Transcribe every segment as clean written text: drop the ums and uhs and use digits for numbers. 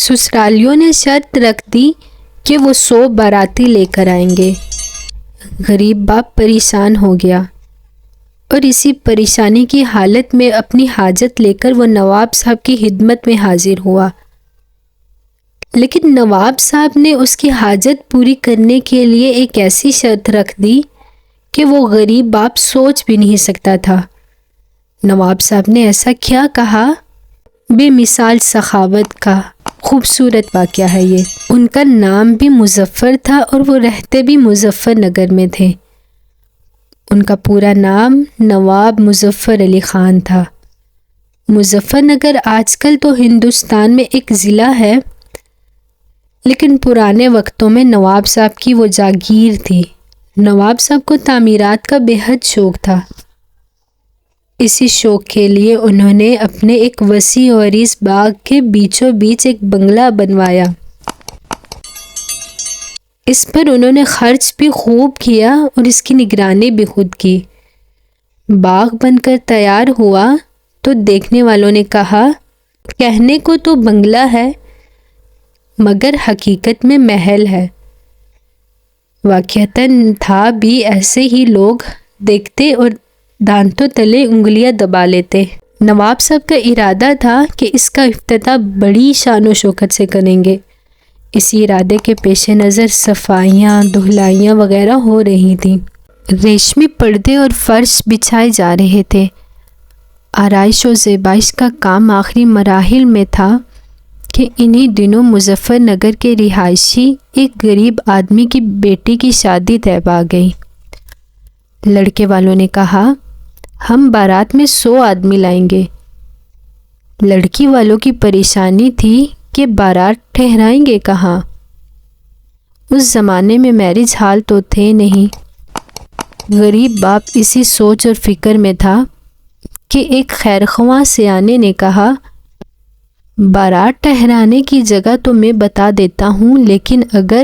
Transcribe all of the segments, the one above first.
سسرالیوں نے شرط رکھ دی کہ وہ 100 باراتی لے کر آئیں گے۔ غریب باپ پریشان ہو گیا اور اسی پریشانی کی حالت میں اپنی حاجت لے کر وہ نواب صاحب کی خدمت میں حاضر ہوا، لیکن نواب صاحب نے اس کی حاجت پوری کرنے کے لیے ایک ایسی شرط رکھ دی کہ وہ غریب باپ سوچ بھی نہیں سکتا تھا۔ نواب صاحب نے ایسا کیا کہا؟ بے مثال سخاوت کا خوبصورت واقعہ ہے یہ۔ ان کا نام بھی مظفر تھا اور وہ رہتے بھی مظفر نگر میں تھے۔ ان کا پورا نام نواب مظفر علی خان تھا۔ مظفر نگر آج کل تو ہندوستان میں ایک ضلع ہے، لیکن پرانے وقتوں میں نواب صاحب کی وہ جاگیر تھی۔ نواب صاحب کو تعمیرات کا بے حد شوق تھا۔ اسی شوق کے لیے انہوں نے اپنے ایک وسیع و عریض باغ کے بیچوں بیچ ایک بنگلہ بنوایا۔ اس پر انہوں نے خرچ بھی خوب کیا اور اس کی نگرانی بھی خود کی۔ باغ بن کر تیار ہوا تو دیکھنے والوں نے کہا، کہنے کو تو بنگلہ ہے مگر حقیقت میں محل ہے۔ واقعتاً تھا بھی ایسے ہی، لوگ دیکھتے اور دانتوں تلے انگلیاں دبا لیتے۔ نواب صاحب کا ارادہ تھا کہ اس کا افتتاح بڑی شان و شوکت سے کریں گے۔ اسی ارادے کے پیش نظر صفائیاں، دہلائیاں وغیرہ ہو رہی تھیں۔ ریشمی پردے اور فرش بچھائے جا رہے تھے۔ آرائش و زیبائش کا کام آخری مراحل میں تھا کہ انہی دنوں مظفر نگر کے رہائشی ایک غریب آدمی کی بیٹی کی شادی طے پا گئی۔ لڑکے والوں نے کہا، ہم بارات میں 100 آدمی لائیں گے۔ لڑکی والوں کی پریشانی تھی کہ بارات ٹھہرائیں گے کہاں؟ اس زمانے میں میرج ہال تو تھے نہیں۔ غریب باپ اسی سوچ اور فکر میں تھا کہ ایک خیرخواہ سیانے نے کہا، بارات ٹھہرانے کی جگہ تو میں بتا دیتا ہوں، لیکن اگر…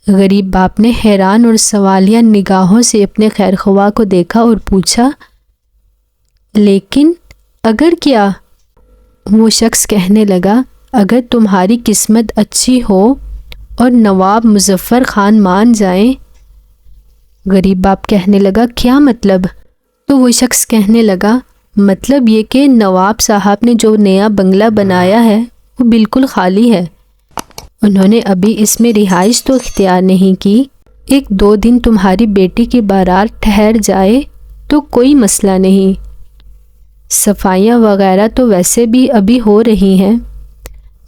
غریب باپ نے حیران اور سوالیہ نگاہوں سے اپنے خیرخواہ کو دیکھا اور پوچھا، لیکن اگر کیا؟ وہ شخص کہنے لگا، اگر تمہاری قسمت اچھی ہو اور نواب مظفر خان مان جائیں۔ غریب باپ کہنے لگا، کیا مطلب؟ تو وہ شخص کہنے لگا، مطلب یہ کہ نواب صاحب نے جو نیا بنگلہ بنایا ہے وہ بالکل خالی ہے۔ انہوں نے ابھی اس میں رہائش تو اختیار نہیں کی۔ 1-2 دن تمہاری بیٹی کی بارات ٹھہر جائے تو کوئی مسئلہ نہیں۔ صفائیاں وغیرہ تو ویسے بھی ابھی ہو رہی ہیں۔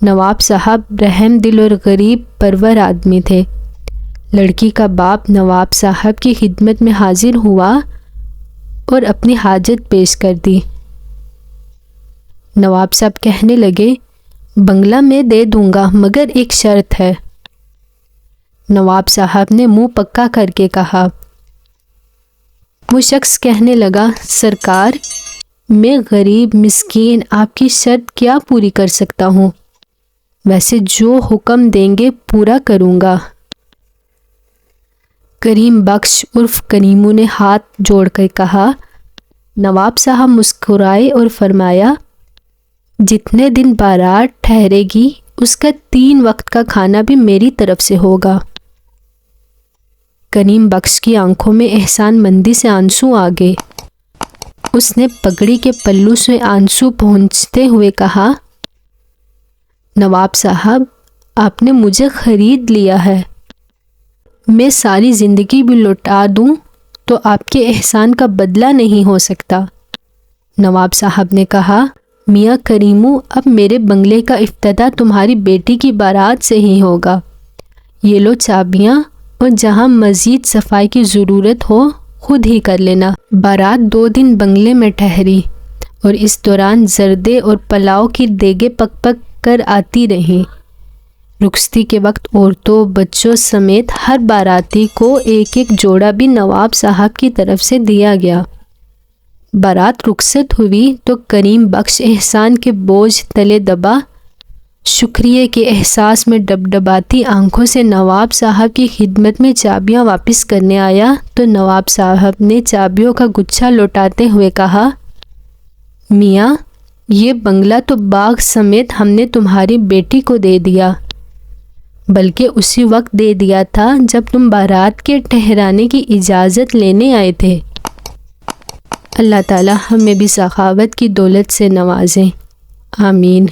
نواب صاحب رحم دل اور غریب پرور آدمی تھے۔ لڑکی کا باپ نواب صاحب کی خدمت میں حاضر ہوا اور اپنی حاجت پیش کر دی۔ نواب صاحب کہنے لگے، بنگلہ میں دے دوں گا مگر ایک شرط ہے۔ نواب صاحب نے منہ پکا کر کے کہا۔ وہ شخص کہنے لگا، سرکار، میں غریب مسکین آپ کی شرط کیا پوری کر سکتا ہوں؟ ویسے جو حکم دیں گے پورا کروں گا۔ کریم بخش عرف کریمو نے ہاتھ جوڑ کر کہا۔ نواب صاحب مسکرائے اور فرمایا، جتنے دن بارات ٹھہرے گی اس کا 3 وقت کا کھانا بھی میری طرف سے ہوگا۔ کریم بخش کی آنکھوں میں احسان مندی سے آنسو آ گئے۔ اس نے پگڑی کے پلو سے آنسو پہنچتے ہوئے کہا، نواب صاحب، آپ نے مجھے خرید لیا ہے۔ میں ساری زندگی بھی لوٹا دوں تو آپ کے احسان کا بدلہ نہیں ہو سکتا۔ نواب صاحب نے کہا، میاں کریمو، اب میرے بنگلے کا افتتاح تمہاری بیٹی کی بارات سے ہی ہوگا۔ یہ لو چابیاں، اور جہاں مزید صفائی کی ضرورت ہو خود ہی کر لینا۔ بارات 2 دن بنگلے میں ٹھہری اور اس دوران زردے اور پلاؤ کی دیگیں پک پک کر آتی رہیں۔ رخصتی کے وقت عورتوں، بچوں سمیت ہر باراتی کو ایک ایک جوڑا بھی نواب صاحب کی طرف سے دیا گیا۔ بارات رخصت ہوئی تو کریم بخش احسان کے بوجھ تلے دبا، شکریہ کے احساس میں ڈبڈباتی آنکھوں سے نواب صاحب کی خدمت میں چابیاں واپس کرنے آیا تو نواب صاحب نے چابیوں کا گچھا لوٹاتے ہوئے کہا، میاں، یہ بنگلہ تو باغ سمیت ہم نے تمہاری بیٹی کو دے دیا، بلکہ اسی وقت دے دیا تھا جب تم بارات کے ٹھہرانے کی اجازت لینے آئے تھے۔ اللہ تعالی ہمیں بھی سخاوت کی دولت سے نوازیں، آمین۔